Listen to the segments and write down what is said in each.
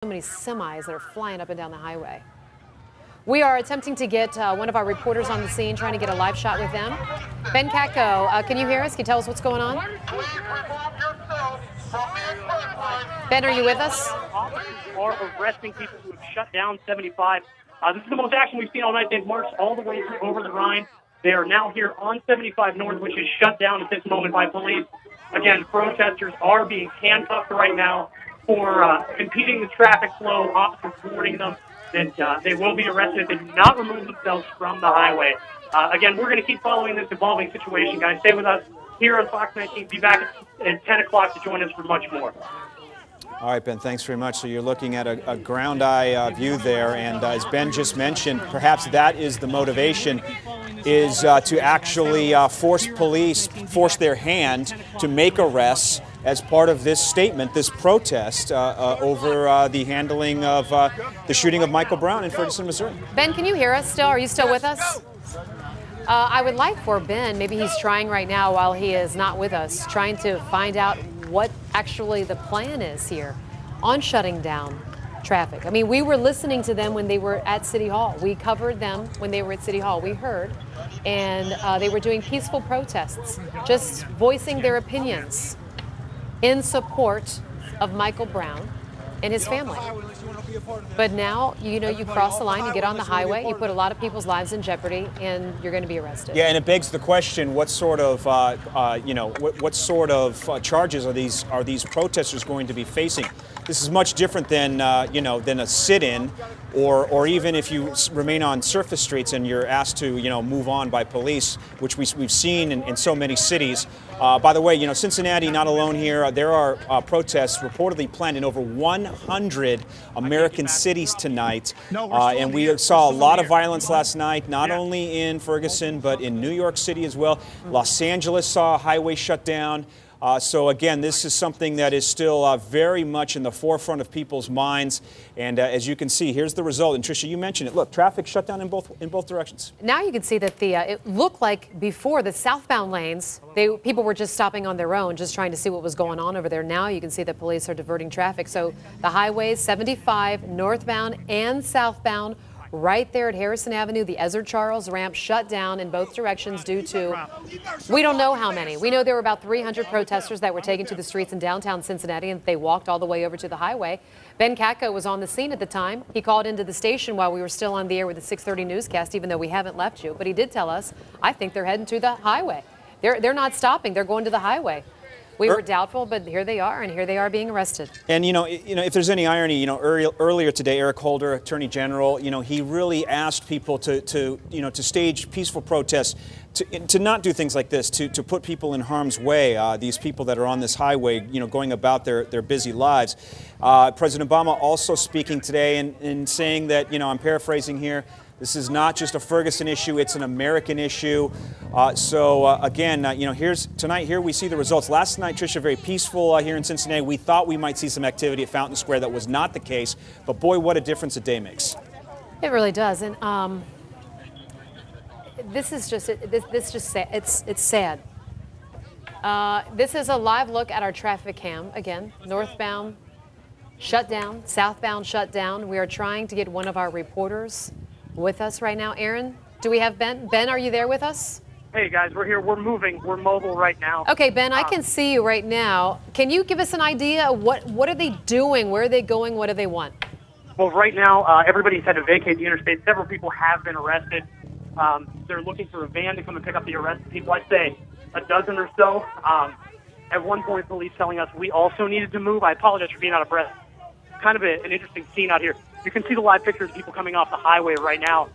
So many semis that are flying up and down the highway. We are attempting to get one of our reporters on the scene, trying to get a live shot with them. Ben Katko, can you hear us? Can you tell us what's going on? Ben, are you with us? Officers are arresting people who have shut down 75. This is the most action we've seen all night. They've marched all the way through over the Rhine. They are now here on 75 North, which is shut down at this moment by police. Again, protesters are being handcuffed right now for impeding the traffic flow. Officers warning them that they will be arrested if they do not remove themselves from the highway. Again, we're going to keep following this evolving situation, guys. Stay with us here on Fox 19. Be back at 10 o'clock to join us for much more. All right, Ben, thanks very much. So you're looking at a ground eye view there, and as Ben just mentioned, perhaps that is the motivation, is to actually force their hand to make arrests as part of this statement, this protest over the handling of the shooting of Michael Brown in Ferguson, Missouri. Ben, can you hear us still? Are you still with us? I would like for Ben, maybe he's trying right now while he is not with us, trying to find out what actually the plan is here on shutting down traffic. I mean, we were listening to them when they were at City Hall. We covered them when they were at City Hall. We heard, and they were doing peaceful protests, just voicing their opinions in support of Michael Brown and his family. But now, you cross the line, you get on the highway, you put a lot of people's lives in jeopardy, and you're going to be arrested. Yeah, and it begs the question: what sort of, what sort of charges are these protesters going to be facing? This is much different than, than a sit-in, or even if you remain on surface streets and you're asked to, move on by police, which we've seen in so many cities. By the way, Cincinnati, not alone here. There are protests reportedly planned in over 100 American cities tonight. And we saw a lot of violence last night, not only in Ferguson, but in New York City as well. Los Angeles saw a highway shut down. So again, this is something that is still very much in the forefront of people's minds. And as you can see, here's the result. And Tricia, you mentioned it. Look, traffic shut down in both directions. Now you can see that it looked like before the southbound lanes, people were just stopping on their own, just trying to see what was going on over there. Now you can see that police are diverting traffic. So the highways, 75 northbound and southbound, right there at Harrison Avenue, the Ezra Charles ramp shut down in both directions due to, we don't know how many. We know there were about 300 protesters that were taken to the streets in downtown Cincinnati, and they walked all the way over to the highway. Ben Katko was on the scene at the time. He called into the station while we were still on the air with the 6:30 newscast, even though we haven't left you. But he did tell us, I think they're heading to the highway. They're not stopping. They're going to the highway. We were doubtful, but here they are, and here they are being arrested. And if there's any irony, earlier today, Eric Holder, Attorney General, he really asked people to stage peaceful protests, to not do things like this, to put people in harm's way. These people that are on this highway, going about their busy lives. President Obama also speaking today and saying that, I'm paraphrasing here, this is not just a Ferguson issue, it's an American issue. Again, tonight we see the results. Last night, Tricia, very peaceful here in Cincinnati. We thought we might see some activity at Fountain Square. That was not the case. But boy, what a difference a day makes. It really does. And this is just, it's sad. This is a live look at our traffic cam. Again, northbound shut down, southbound shut down. We are trying to get one of our reporters with us right now. Aaron, do we have Ben? Ben, are you there with us? Hey, guys, we're here. We're moving. We're mobile right now. Okay, Ben, I can see you right now. Can you give us an idea of what are they doing? Where are they going? What do they want? Well, right now, everybody's had to vacate the interstate. Several people have been arrested. They're looking for a van to come and pick up the arrested people. I'd say a dozen or so. At one point, police telling us we also needed to move. I apologize for being out of breath. Kind of an interesting scene out here. You can see the live pictures of people coming off the highway right now.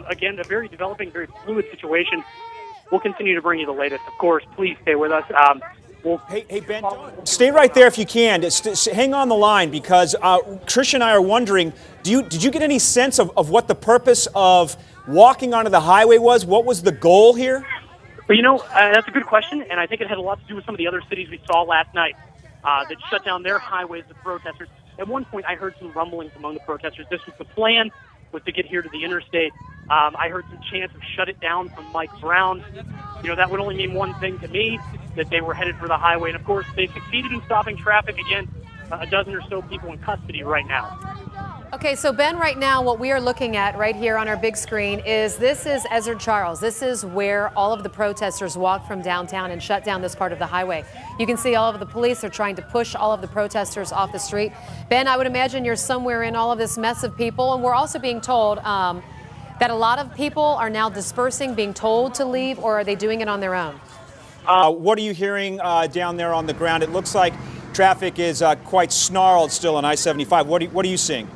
Again, a very developing, very fluid situation. We'll continue to bring you the latest. Of course, please stay with us. Hey, Ben, stay right there if you can. Hang on the line, because Tricia and I are wondering, did you get any sense of what the purpose of walking onto the highway was? What was the goal here? Well, that's a good question, and I think it had a lot to do with some of the other cities we saw last night that shut down their highways to protesters. At one point, I heard some rumblings among the protesters. This was the plan, was to get here to the interstate. I heard some chants of shut it down from Mike Brown. That would only mean one thing to me, that they were headed for the highway. And, of course, they succeeded in stopping traffic again. a dozen or so people in custody right now. Okay, so Ben, right now what we are looking at right here on our big screen is Ezra Charles. This is where all of the protesters walked from downtown and shut down this part of the highway. You can see all of the police are trying to push all of the protesters off the street. Ben, I would imagine you're somewhere in all of this mess of people, and we're also being told that a lot of people are now dispersing, being told to leave, or are they doing it on their own? What are you hearing down there on the ground? It looks like traffic is quite snarled still on I-75. What are you seeing?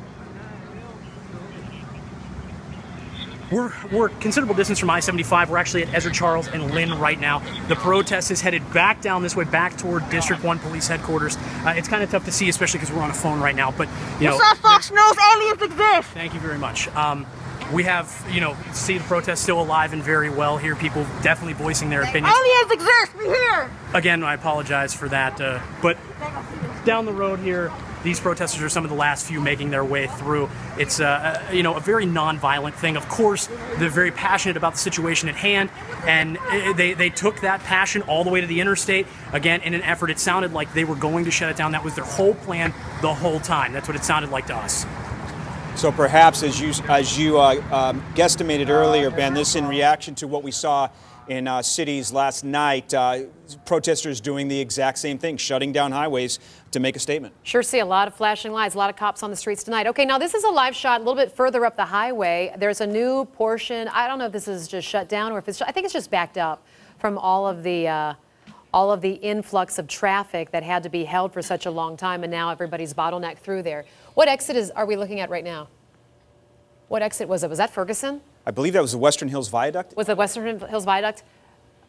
We're considerable distance from I-75. We're actually at Ezra Charles and Lynn right now. The protest is headed back down this way, back toward District 1 Police Headquarters. It's kind of tough to see, especially because we're on a phone right now. But What's up, Fox News? Aliens exist. Thank you very much. We have, see the protest still alive and very well here. People definitely voicing their opinions. Aliens exist. We're here. Again, I apologize for that. But down the road here, these protesters are some of the last few making their way through. It's a very non-violent thing. Of course, they're very passionate about the situation at hand, and they took that passion all the way to the interstate. Again, in an effort, it sounded like they were going to shut it down. That was their whole plan the whole time. That's what it sounded like to us. So perhaps, as you guesstimated earlier, Ben, this in reaction to what we saw in cities last night, protesters doing the exact same thing, shutting down highways to make a statement. Sure see a lot of flashing lights, a lot of cops on the streets tonight. Okay, now this is a live shot a little bit further up the highway. There's a new portion. I don't know if this is just shut down or if it's, I think it's just backed up from all of the influx of traffic that had to be held for such a long time, and now everybody's bottlenecked through there. What exit are we looking at right now? What exit was it? Was that Ferguson? I believe that was the Western Hills Viaduct. Was it Western Hills Viaduct?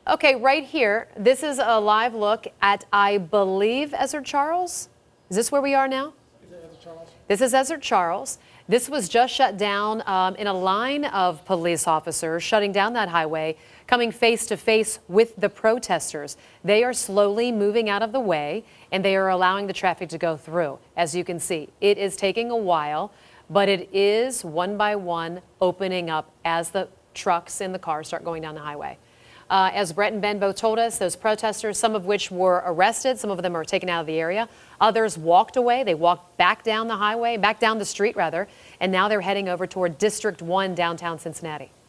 Okay, right here, this is a live look at, I believe, Ezra Charles. Is this where we are now? Is it Ezra Charles? This is Ezra Charles. This was just shut down in a line of police officers shutting down that highway, coming face to face with the protesters. They are slowly moving out of the way, and they are allowing the traffic to go through. As you can see, it is taking a while, but it is one by one opening up as the trucks and the cars start going down the highway. As Brett and Ben both told us, those protesters, some of which were arrested, some of them are taken out of the area. Others walked away. They walked back down the highway, back down the street rather, and now they're heading over toward District 1 downtown Cincinnati.